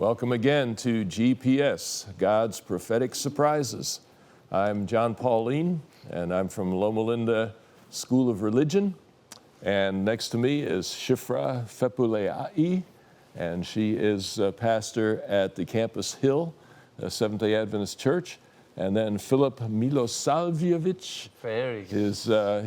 Welcome again to GPS, God's Prophetic Surprises. I'm Jon Paulien, and I'm from Loma Linda School of Religion. And next to me is Shifra Fepuleai, and she is a pastor at the Campus Hill Seventh-day Adventist Church. And then Philip Milosavljevic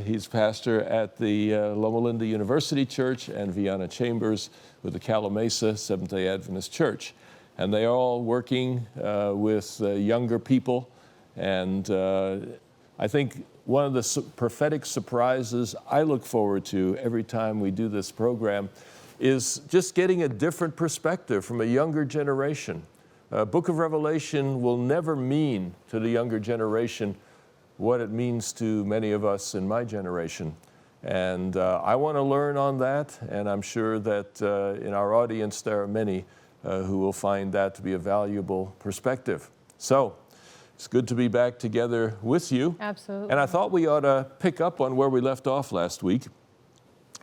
he's pastor at the Loma Linda University Church, and Vianna Chambers with the Calimesa Seventh-day Adventist Church. And they are all working with younger people. And I think one of the prophetic surprises I look forward to every time we do this program is just getting a different perspective from a younger generation. Book of Revelation will never mean to the younger generation what it means to many of us in my generation. And I want to learn on that, and I'm sure that in our audience there are many who will find that to be a valuable perspective. So it's good to be back together with you. Absolutely. And I thought we ought to pick up on where we left off last week,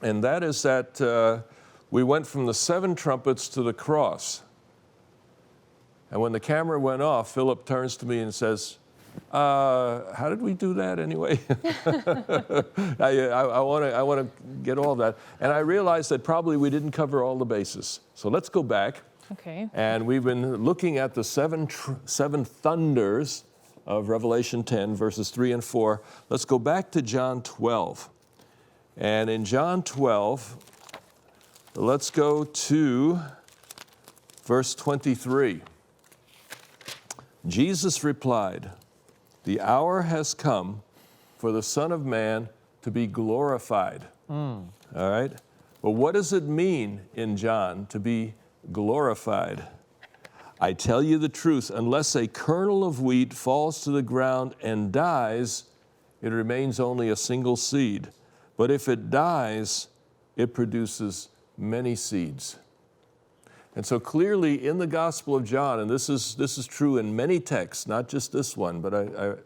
and that is that we went from the 7 trumpets to the cross. And when the camera went off, Philip turns to me and says, how did we do that anyway? I want to get all that. And I realized that probably we didn't cover all the bases. So let's go back. Okay. And we've been looking at the seven thunders of Revelation 10, verses 3 and 4. Let's go back to John 12. And in John 12, let's go to verse 23. Jesus replied, "The hour has come for the Son of Man to be glorified." All right? Well, what does it mean in John to be glorified? "I tell you the truth, unless a kernel of wheat falls to the ground and dies, it remains only a single seed. But if it dies, it produces many seeds." And so clearly in the Gospel of John, and this is true in many texts, not just this one, but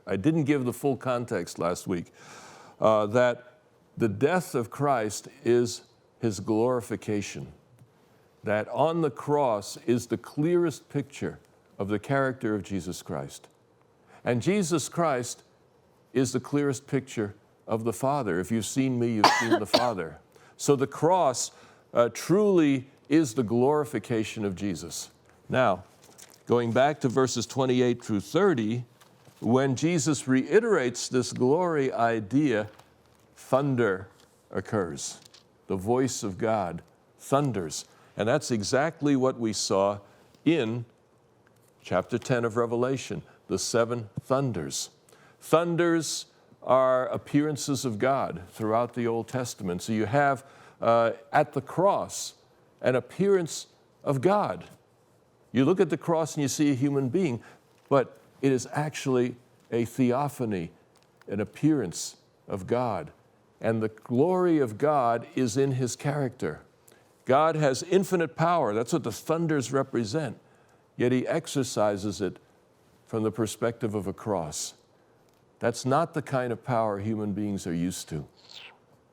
I didn't give the full context last week, that the death of Christ is his glorification. That on the cross is the clearest picture of the character of Jesus Christ. And Jesus Christ is the clearest picture of the Father. If you've seen me, you've seen the Father. So the cross truly is the glorification of Jesus. Now, going back to verses 28 through 30, when Jesus reiterates this glory idea, thunder occurs. The voice of God thunders. And that's exactly what we saw in chapter 10 of Revelation, the 7 thunders. Thunders are appearances of God throughout the Old Testament. So you have at the cross an appearance of God. You look at the cross and you see a human being, but it is actually a theophany, an appearance of God. And the glory of God is in his character. God has infinite power. That's what the thunders represent. Yet he exercises it from the perspective of a cross. That's not the kind of power human beings are used to.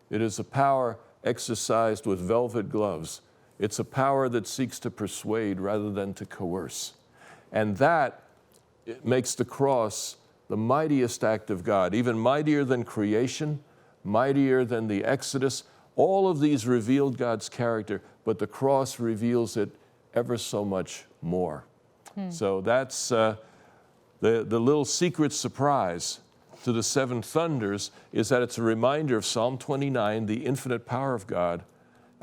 It is a power exercised with velvet gloves. It's a power that seeks to persuade rather than to coerce. And that makes the cross the mightiest act of God, even mightier than creation, mightier than the Exodus. All of these revealed God's character, but the cross reveals it ever so much more. So that's the little secret surprise to the 7 thunders is that it's a reminder of Psalm 29, the infinite power of God,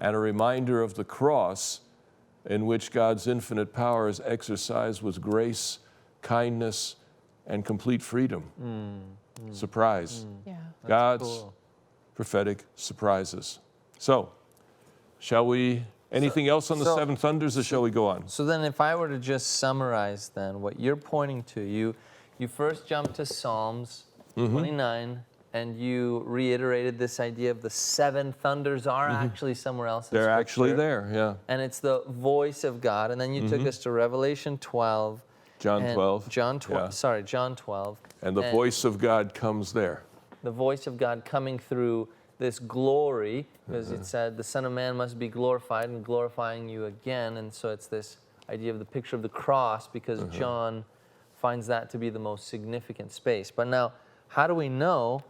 and a reminder of the cross in which God's infinite power is exercised with grace, kindness, and complete freedom. Surprise. Yeah. God's cool. prophetic surprises. So, shall we, anything else on the 7 thunders, or shall we go on? So then if I were to just summarize then what you're pointing to, you first jumped to Psalms 29, and you reiterated this idea of the 7 thunders are actually somewhere else in They're Scripture. actually there, yeah. And it's the voice of God. And then you took us to Revelation 12. John and 12. John 12. Yeah. Sorry, John 12. And the voice of God comes there. The voice of God coming through this glory, because it said the Son of Man must be glorified and glorifying you again. And so it's this idea of the picture of the cross because John finds that to be the most significant space. But now, how do we know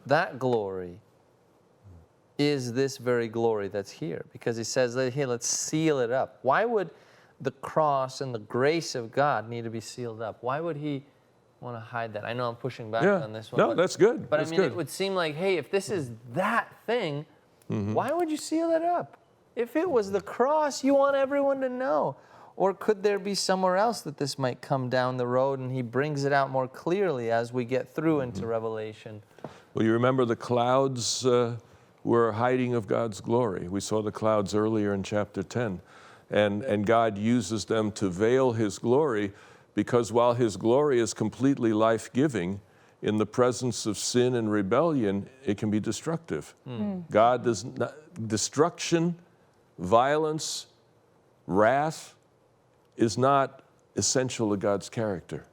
that glory is this very glory that's here? Because he says, here, let's seal it up. Why would the cross and the grace of God need to be sealed up? Why would he want to hide that? I know I'm pushing back on this one. No, that's good. But that's I mean, good. it would seem like, hey, if this is that thing, why would you seal it up? If it was the cross, you want everyone to know. Or could there be somewhere else that this might come down the road and he brings it out more clearly as we get through into Revelation? Well, you remember the clouds were a hiding of God's glory. We saw the clouds earlier in chapter 10. And God uses them to veil his glory because while his glory is completely life-giving, in the presence of sin and rebellion, it can be destructive. God does not, destruction, violence, wrath is not essential to God's character.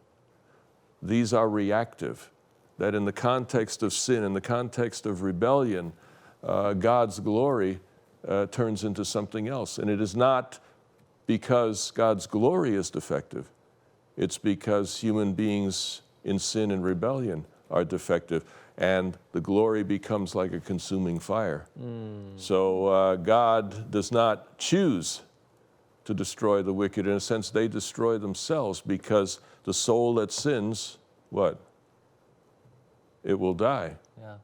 These are reactive, that in the context of sin, in the context of rebellion, God's glory turns into something else. And it is not because God's glory is defective. It's because human beings in sin and rebellion are defective, and the glory becomes like a consuming fire. So God does not choose to destroy the wicked. In a sense, they destroy themselves because the soul that sins, what? It will die. Yeah.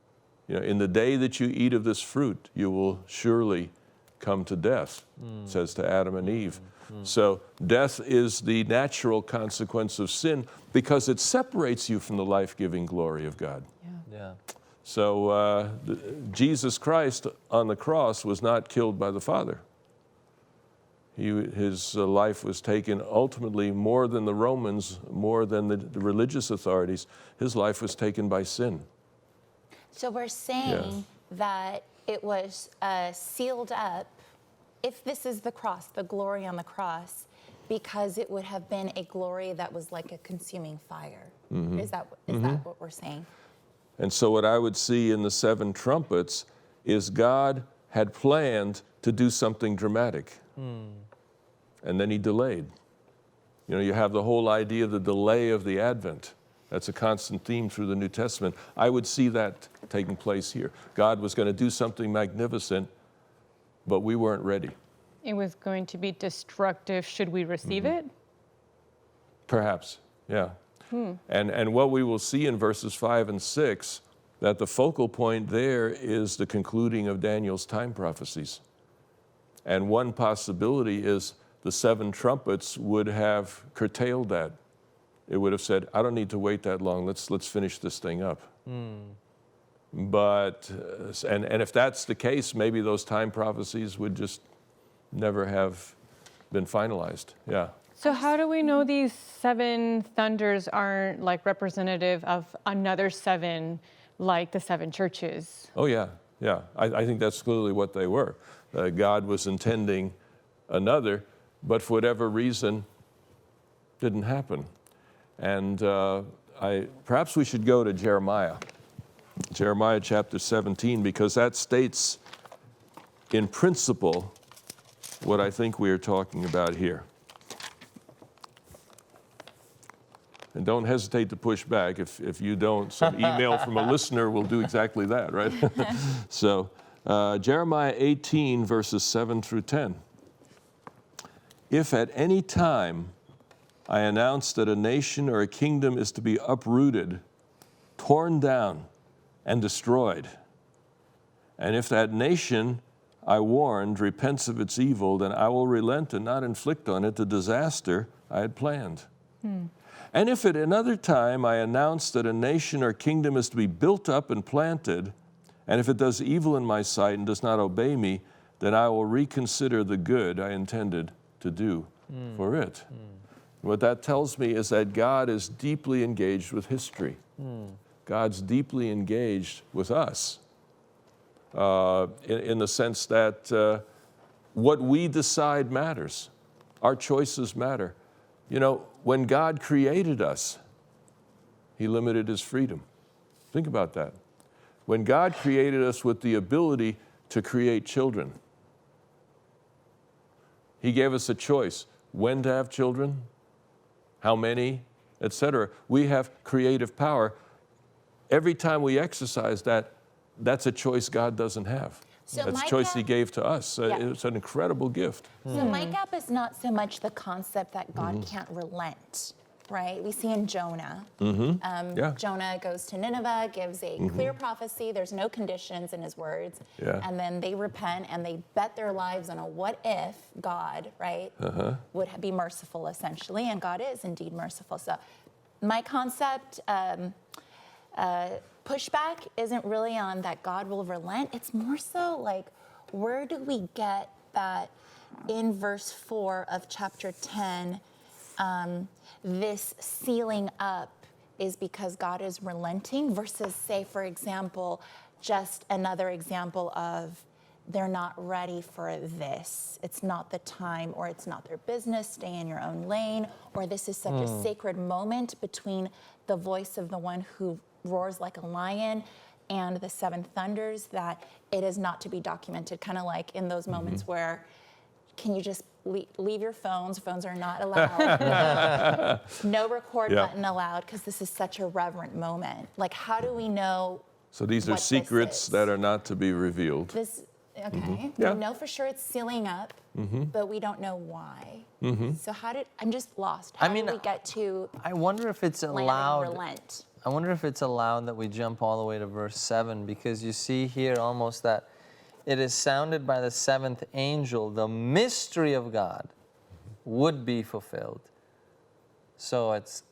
You know, in the day that you eat of this fruit, you will surely come to death, it says to Adam and Eve. So death is the natural consequence of sin because it separates you from the life-giving glory of God. Yeah. So Jesus Christ on the cross was not killed by the Father. His life was taken ultimately more than the Romans, more than the religious authorities. His life was taken by sin. So we're saying that it was sealed up, if this is the cross, the glory on the cross, because it would have been a glory that was like a consuming fire. Is that what we're saying? And so what I would see in the seven trumpets is God had planned to do something dramatic. And then he delayed. You know, you have the whole idea of the delay of the Advent. That's a constant theme through the New Testament. I would see that taking place here. God was going to do something magnificent, but we weren't ready. It was going to be destructive. Should we receive it? Perhaps, yeah. And what we will see in verses 5 and 6, that the focal point there is the concluding of Daniel's time prophecies. And one possibility is the seven trumpets would have curtailed that. It would have said, I don't need to wait that long, let's finish this thing up. But, and if that's the case, maybe those time prophecies would just never have been finalized, yeah. So how do we know these seven thunders aren't like representative of another seven, like the seven churches? Oh yeah, yeah. I think that's clearly what they were. God was intending another, but for whatever reason, didn't happen. And perhaps we should go to Jeremiah chapter 17, because that states in principle what I think we are talking about here. And don't hesitate to push back. If you don't, some email from a listener will do exactly that, right? So Jeremiah 18, verses 7 through 10. If at any time I announce that a nation or a kingdom is to be uprooted, torn down, and destroyed, and if that nation I warned repents of its evil, then I will relent and not inflict on it the disaster I had planned. And if at another time I announce that a nation or kingdom is to be built up and planted, and if it does evil in my sight and does not obey me, then I will reconsider the good I intended to do for it. What that tells me is that God is deeply engaged with history. God's deeply engaged with us in the sense that what we decide matters. Our choices matter. You know, when God created us, he limited his freedom. Think about that. When God created us with the ability to create children, he gave us a choice. when to have children, how many, etc. We have creative power. Every time we exercise that, that's a choice God doesn't have. So That's my a choice He gap- gave to us. Yeah. It's an incredible gift. So my gap is not so much the concept that God can't relent, right? We see in Jonah. Yeah. Jonah goes to Nineveh, gives a clear prophecy. There's no conditions in his words. Yeah. And then they repent and they bet their lives on a what if God, right, would be merciful essentially. And God is indeed merciful. So my concept, pushback isn't really on that God will relent. It's more so like, where do we get that in verse 4 of chapter 10, this sealing up is because God is relenting versus, say, for example, just another example of they're not ready for this. It's not the time, or it's not their business. Stay in your own lane, or this is such a sacred moment between the voice of the one who roars like a lion and the seven thunders that it is not to be documented. Kind of like in those moments where, can you just leave your phones? Phones are not allowed. No record Yeah. button allowed, because this is such a reverent moment. Like, how do we know So these are what this secrets is? that are not to be revealed. This? Okay. Yeah. We know for sure it's sealing up, but we don't know why. So I'm just lost. How I mean, do we get to I wonder if it's land and allowed. relent? I wonder if it's allowed that we jump all the way to verse 7, because you see here almost that it is sounded by the seventh angel, the mystery of God would be fulfilled. So it's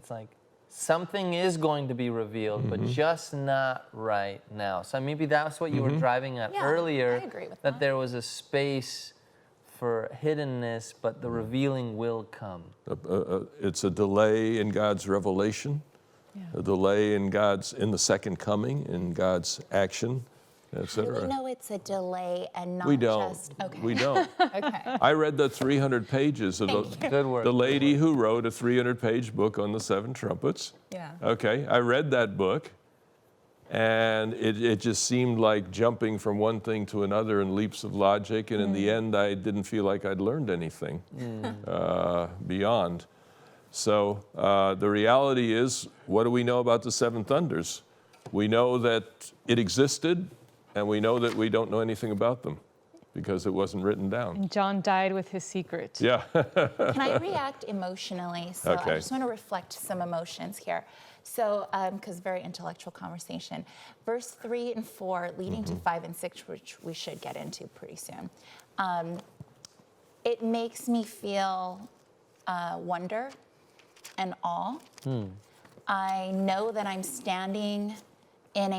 like something is going to be revealed, but just not right now. So maybe that's what you were driving at Yeah, earlier, I agree with that that. there was a space for hiddenness, but the revealing will come. It's a delay in God's revelation, a delay in the second coming, in God's action, How do etc. we know it's a delay and not We don't. just okay? We don't. Okay. I read the 300 pages of Good work. the lady who wrote a 300-page book on the seven trumpets. Yeah. Okay, I read that book, and it just seemed like jumping from one thing to another in leaps of logic, and in the end, I didn't feel like I'd learned anything beyond. So the reality is, what do we know about the seven thunders? We know that it existed, and we know that we don't know anything about them because it wasn't written down. And John died with his secret. Yeah. Can I react emotionally? So Okay. I just want to reflect some emotions here. So, because very intellectual conversation. Verse 3 and 4, leading to 5 and 6, which we should get into pretty soon. It makes me feel wonder and awe. I know that I'm standing in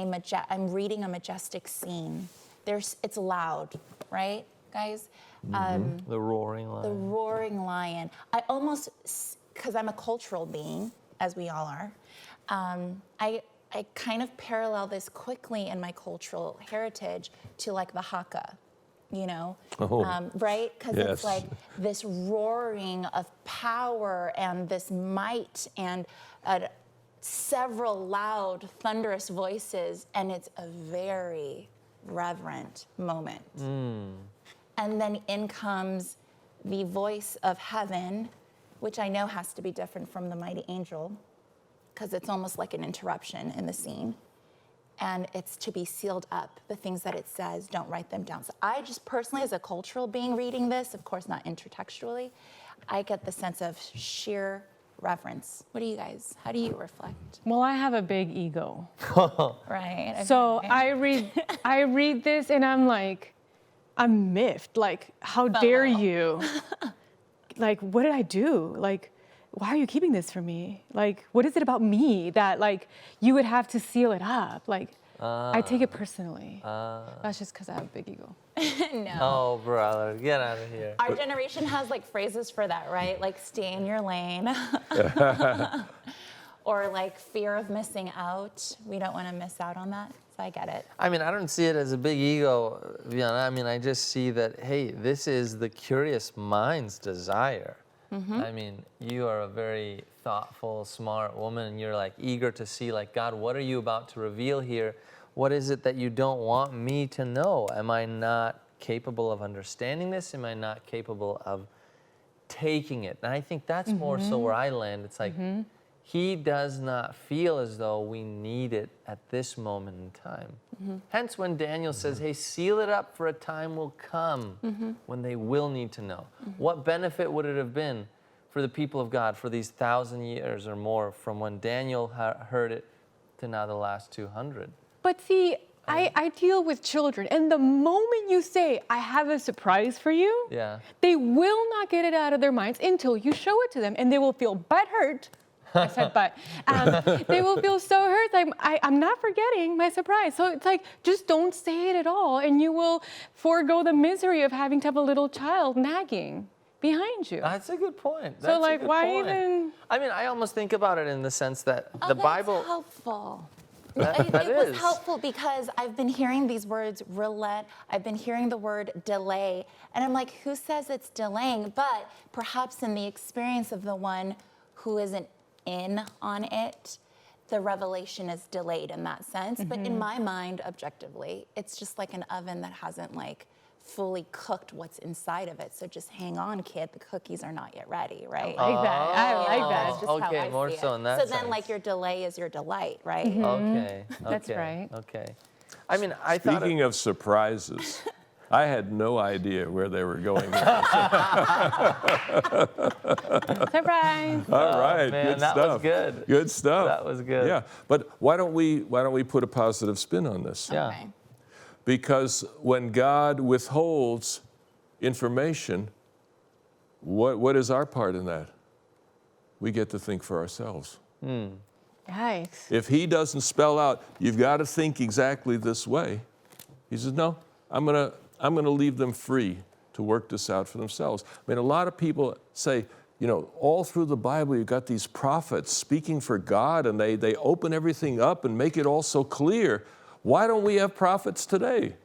I'm reading a majestic scene. It's loud, right, guys? The roaring lion. The roaring lion. I almost, because I'm a cultural being, as we all are, I kind of parallel this quickly in my cultural heritage to like the haka, you know, right? Because Yes. it's like this roaring of power and this might and several loud, thunderous voices, and it's a very reverent moment. And then in comes the voice of heaven, which I know has to be different from the mighty angel, because it's almost like an interruption in the scene. And it's to be sealed up. The things that it says, don't write them down. So I just personally, as a cultural being reading this, of course not intertextually, I get the sense of sheer reverence. What do you guys, how do you reflect? Well, I have a big ego. Right. Okay. So I read this and I'm like, I'm miffed. Like, how dare you? Like, what did I do? Like, why are you keeping this from me? Like, what is it about me that like you would have to seal it up? Like, I take it personally. That's just because I have a big ego. No. Oh, brother, get out of here. Our generation has like phrases for that, right? Like stay in your lane. Or like fear of missing out. We don't want to miss out on that. So I get it. I mean, I don't see it as a big ego, Viana. I mean, I just see that, hey, this is the curious mind's desire. I mean, you are a very thoughtful, smart woman, and you're like eager to see, like, God, what are you about to reveal here? What is it that you don't want me to know? Am I not capable of understanding this? Am I not capable of taking it. And I think that's more so where I land. It's like, he does not feel as though we need it at this moment in time. Hence when Daniel says, hey, seal it up for a time will come when they will need to know. What benefit would it have been for the people of God for these 1,000 years or more from when Daniel heard it to now the last 200? But see, I deal with children, and the moment you say, I have a surprise for you, they will not get it out of their minds until you show it to them, and they will feel butthurt. I said but. They will feel so hurt. Like, I'm not forgetting my surprise. So it's like, just don't say it at all, and you will forego the misery of having to have a little child nagging behind you. That's a good point. So like, why even? I mean, I almost think about it in the sense that the Bible. That's helpful. That It was is helpful because I've been hearing these words relent, I've been hearing the word delay, and I'm like, who says it's delaying? But perhaps in the experience of the one who isn't in on it, the revelation is delayed in that sense. But in my mind, objectively, it's just like an oven that hasn't like fully cooked what's inside of it. So just hang on, kid, the cookies are not yet ready, right? I like that. I like that. That's just how Okay, I more see so it. in that So sense. then like your delay is your delight, right? Okay. That's right. Okay. I mean, I thought. Speaking of surprises, I had no idea where they were going. Surprise. All right, man, good that stuff. was good. Good stuff. That was good. Yeah, but why don't we put a positive spin on this? Yeah. Okay. Because when God withholds information, what is our part in that? We get to think for ourselves. Yikes. If he doesn't spell out, you've got to think exactly this way, he says, no, I'm gonna leave them free to work this out for themselves. I mean, a lot of people say, you know, all through the Bible, you've got these prophets speaking for God, and they open everything up and make it all so clear. Why don't we have prophets today?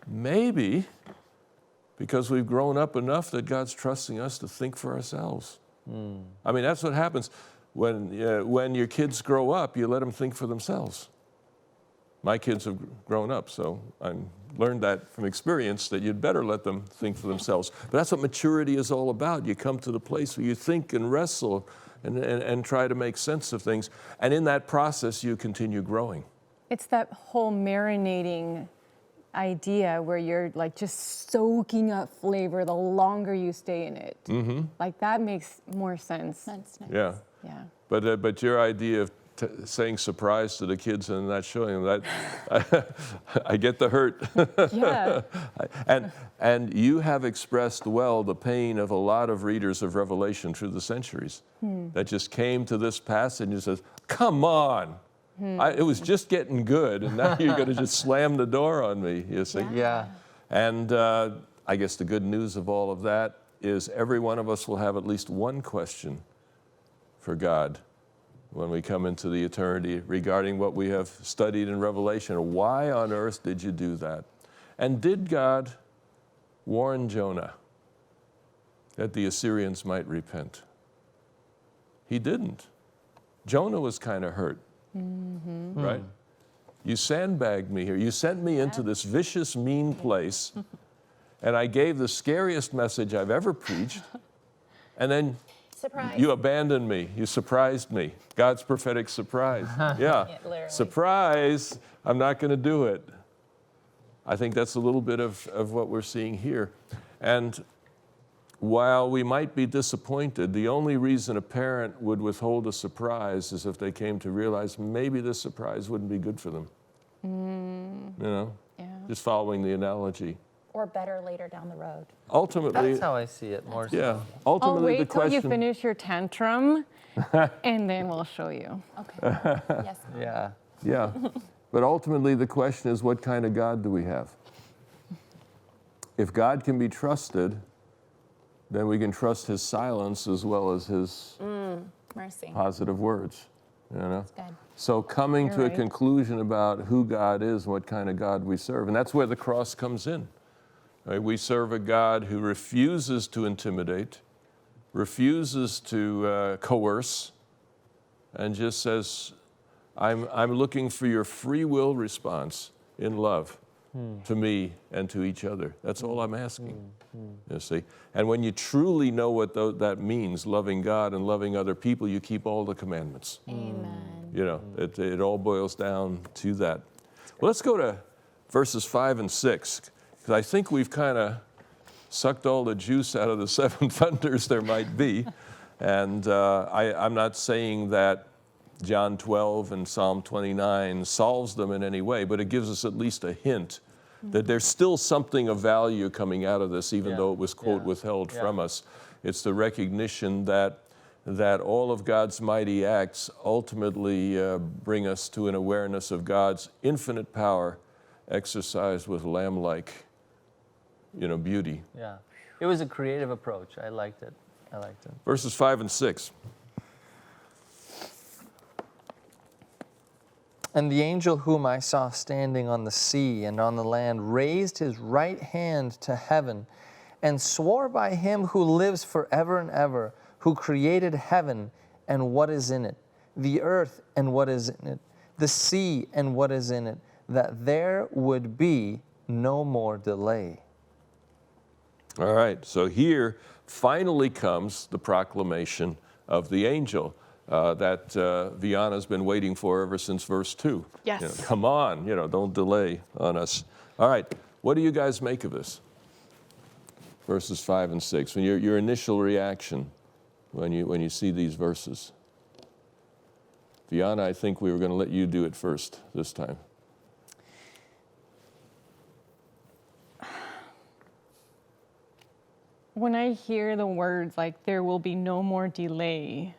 Maybe because we've grown up enough that God's trusting us to think for ourselves. I mean, that's what happens when your kids grow up, you let them think for themselves. My kids have grown up, so I learned that from experience, that you'd better let them think for themselves. But that's what maturity is all about. You come to the place where you think and wrestle and try to make sense of things. And in that process, you continue growing. It's that whole marinating idea where you're like just soaking up flavor the longer you stay in it. Like that makes more sense. That's nice. Yeah. Yeah. But your idea of saying surprise to the kids and not showing them that, I get the hurt. Yeah. And you have expressed well the pain of a lot of readers of Revelation through the centuries that just came to this passage and says, come on. It was just getting good, and now you're going to just slam the door on me, you see? Yeah. And I guess the good news of all of that is every one of us will have at least one question for God when we come into the eternity regarding what we have studied in Revelation. Why on earth did you do that? And did God warn Jonah that the Assyrians might repent? He didn't. Jonah was kind of hurt, right? You sandbagged me here. You sent me into this vicious, mean place, and I gave the scariest message I've ever preached, and then Surprise. you abandoned me. You surprised me. God's prophetic surprise. Yeah. literally. Surprise. I'm not going to do it. I think that's a little bit of what we're seeing here. And while we might be disappointed, the only reason a parent would withhold a surprise is if they came to realize maybe this surprise wouldn't be good for them. You know? Yeah. Just following the analogy. Or better later down the road. Ultimately, That's how I see it more so. yeah. I'll Ultimately, the wait till question. you finish your tantrum, and then we'll show you. Okay. Yes. Yeah. Yeah. But ultimately, the question is, what kind of God do we have? If God can be trusted, then we can trust his silence as well as his Mercy. positive words. You know? Good. So coming You're to a right. conclusion about who God is and what kind of God we serve. And that's where the cross comes in. Right? We serve a God who refuses to intimidate, refuses to coerce, and just says, I'm looking for your free will response in love. to me and to each other. That's all I'm asking, you see. And when you truly know what that means, loving God and loving other people, you keep all the commandments. Amen. You know, it all boils down to that. Well, let's go to verses 5 and 6, because I think we've kind of sucked all the juice out of the 7 thunders there might be. And I'm not saying that John 12 and Psalm 29 solves them in any way, but it gives us at least a hint that there's still something of value coming out of this, even though it was, quote, withheld from us. It's the recognition that all of God's mighty acts ultimately bring us to an awareness of God's infinite power exercised with lamb-like, beauty. Yeah. It was a creative approach. I liked it. Verses 5 and 6. And the angel whom I saw standing on the sea and on the land raised his right hand to heaven and swore by him who lives forever and ever, who created heaven and what is in it, the earth and what is in it, the sea and what is in it, that there would be no more delay. All right, so here finally comes the proclamation of the angel that Viana's been waiting for ever since verse 2. Yes. Come on, don't delay on us. All right, what do you guys make of this? Verses 5 and 6, when your initial reaction when you see these verses. Viana, I think we were going to let you do it first this time. When I hear the words like there will be no more delay,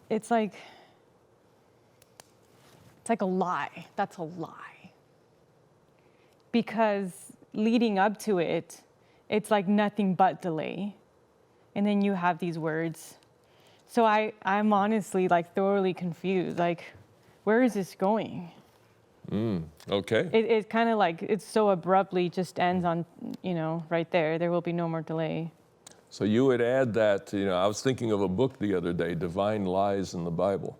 it's like a lie. That's a lie. Because leading up to it, it's like nothing but delay. And then you have these words. So I'm honestly like thoroughly confused. Like, where is this going? Okay. It kind of like, it's so abruptly just ends on, right there. There will be no more delay. So you would add that, I was thinking of a book the other day, Divine Lies in the Bible.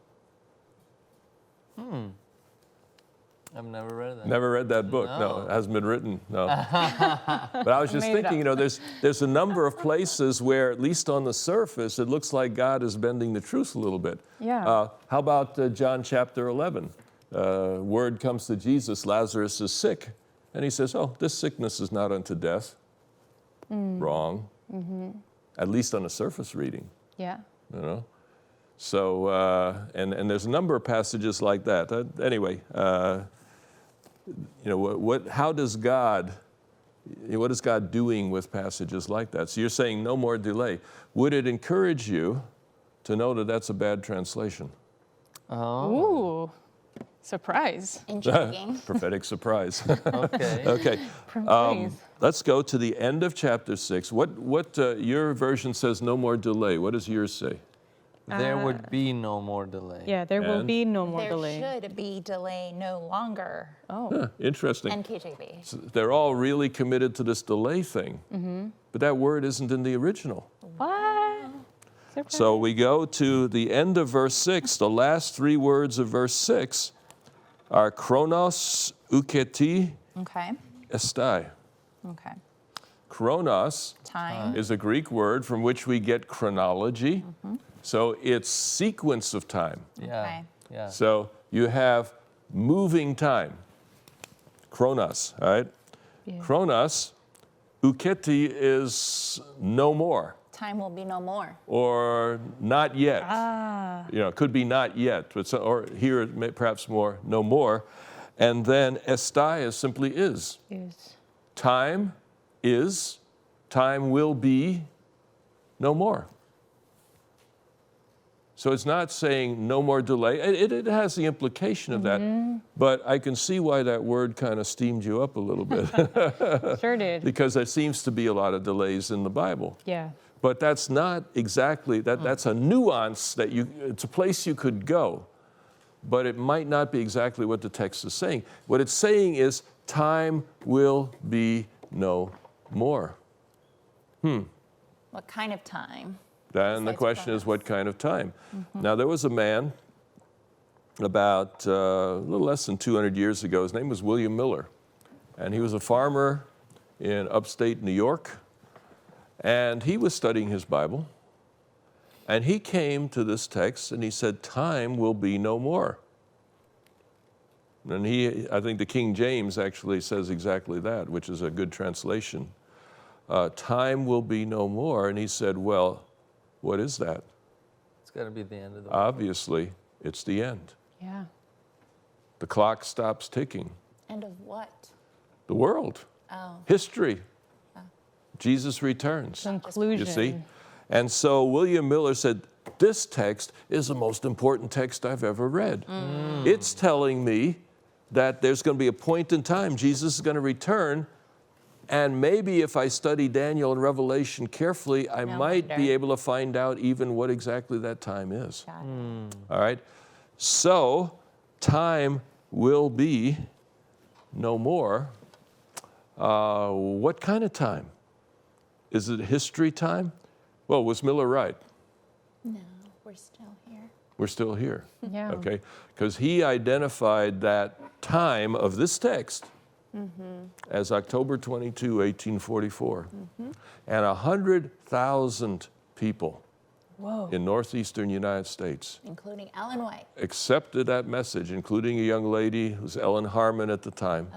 I've never read that. Never read that book. No, it hasn't been written. No. But I was just thinking, there's a number of places where, at least on the surface, it looks like God is bending the truth a little bit. Yeah. How about John chapter 11? Word comes to Jesus, Lazarus is sick. And he says, oh, this sickness is not unto death. Wrong. At least on a surface reading. Yeah. So, and there's a number of passages like that. Anyway, what is God doing with passages like that? So you're saying no more delay. Would it encourage you to know that that's a bad translation? Ooh, surprise. Intriguing. Prophetic surprise. Okay. Okay. Praise. Let's go to the end of chapter 6. What your version says no more delay. What does yours say? There would be no more delay. Yeah, there will And? be no more There delay. should be delay no longer. Oh, Interesting. And KJV. So they're all really committed to this delay thing. But that word isn't in the original. what? Surprise. So we go to the end of verse 6. The last 3 words of verse 6 are chronos, uketi, Okay. estai. Okay. Chronos Time. is a Greek word from which we get chronology. So it's sequence of time. Yeah. Okay. Yeah. So you have moving time, chronos, all right? Yeah. Chronos, uketi is no more, Time will be no more. or not yet. It could be not yet, but or here it may, perhaps more, no more. And then estai is simply is. Is. Time is, time will be no more. So it's not saying no more delay. It has the implication of that, but I can see why that word kind of steamed you up a little bit. Sure did. Because there seems to be a lot of delays in the Bible. Yeah. But that's not exactly, that's a nuance that it's a place you could go, but it might not be exactly what the text is saying. What it's saying is time will be no more. What kind of time? Then the Besides question is, chronos. what kind of time? Now, there was a man about a little less than 200 years ago. His name was William Miller, and he was a farmer in upstate New York, and he was studying his Bible, and he came to this text and he said, "Time will be no more." And I think the King James actually says exactly that, which is a good translation. Time will be no more. And he said, well, what is that? It's got to be the end of the world. Obviously, it's the end. Yeah. The clock stops ticking. End of what? The world. Oh. History. Jesus returns. Conclusion. You see? And so William Miller said, this text is the most important text I've ever read. It's telling me that there's going to be a point in time Jesus is going to return, and maybe if I study Daniel and Revelation carefully, I might be able to find out even what exactly that time is. All right? So, time will be no more. What kind of time? Is it history time? Well, was Miller right? No, we're still here. We're still here. Yeah. Okay? Because he identified that time of this text as October 22, 1844. And 100,000 people in northeastern United States Including Ellen White. accepted that message, including a young lady who was Ellen Harmon at the time,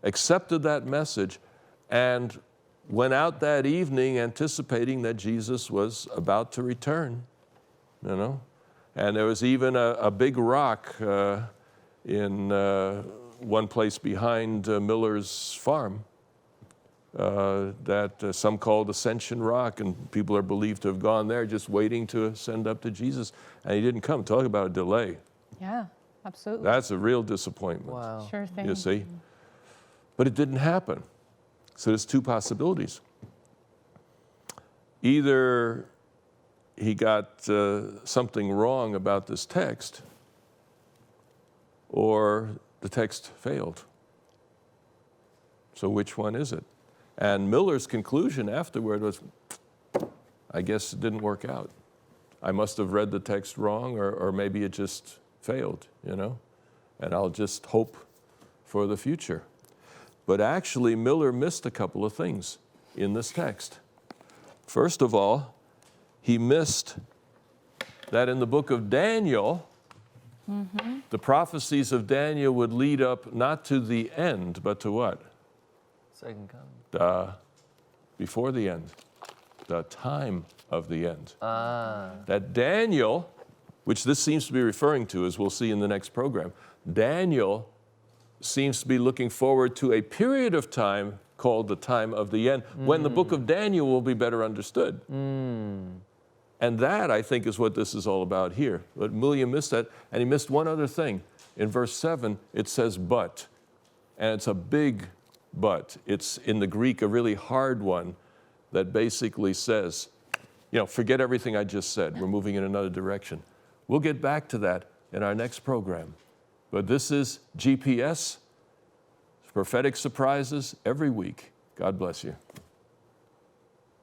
accepted that message and went out that evening anticipating that Jesus was about to return, you know. And there was even a big rock in one place behind Miller's farm that some called Ascension Rock, and people are believed to have gone there just waiting to ascend up to Jesus, and he didn't come. Talk about a delay. Yeah, absolutely. That's a real disappointment. Wow. Sure thing. You see? But it didn't happen. So there's two possibilities. Either he got something wrong about this text, or the text failed. So which one is it? And Miller's conclusion afterward was, I guess it didn't work out. I must have read the text wrong, or maybe it just failed, you know? And I'll just hope for the future. But actually, Miller missed a couple of things in this text. First of all, he missed that in the book of Daniel, the prophecies of Daniel would lead up not to the end, but to what? Second coming. Before the end, the time of the end. Ah. That Daniel, which this seems to be referring to, as we'll see in the next program, Daniel seems to be looking forward to a period of time called the time of the end, when the book of Daniel will be better understood. And that, I think, is what this is all about here. But William missed that, and he missed one other thing. In verse 7, it says but, and it's a big but. It's, in the Greek, a really hard one that basically says, you know, forget everything I just said. We're moving in another direction. We'll get back to that in our next program. But this is GPS, Prophetic Surprises, every week. God bless you.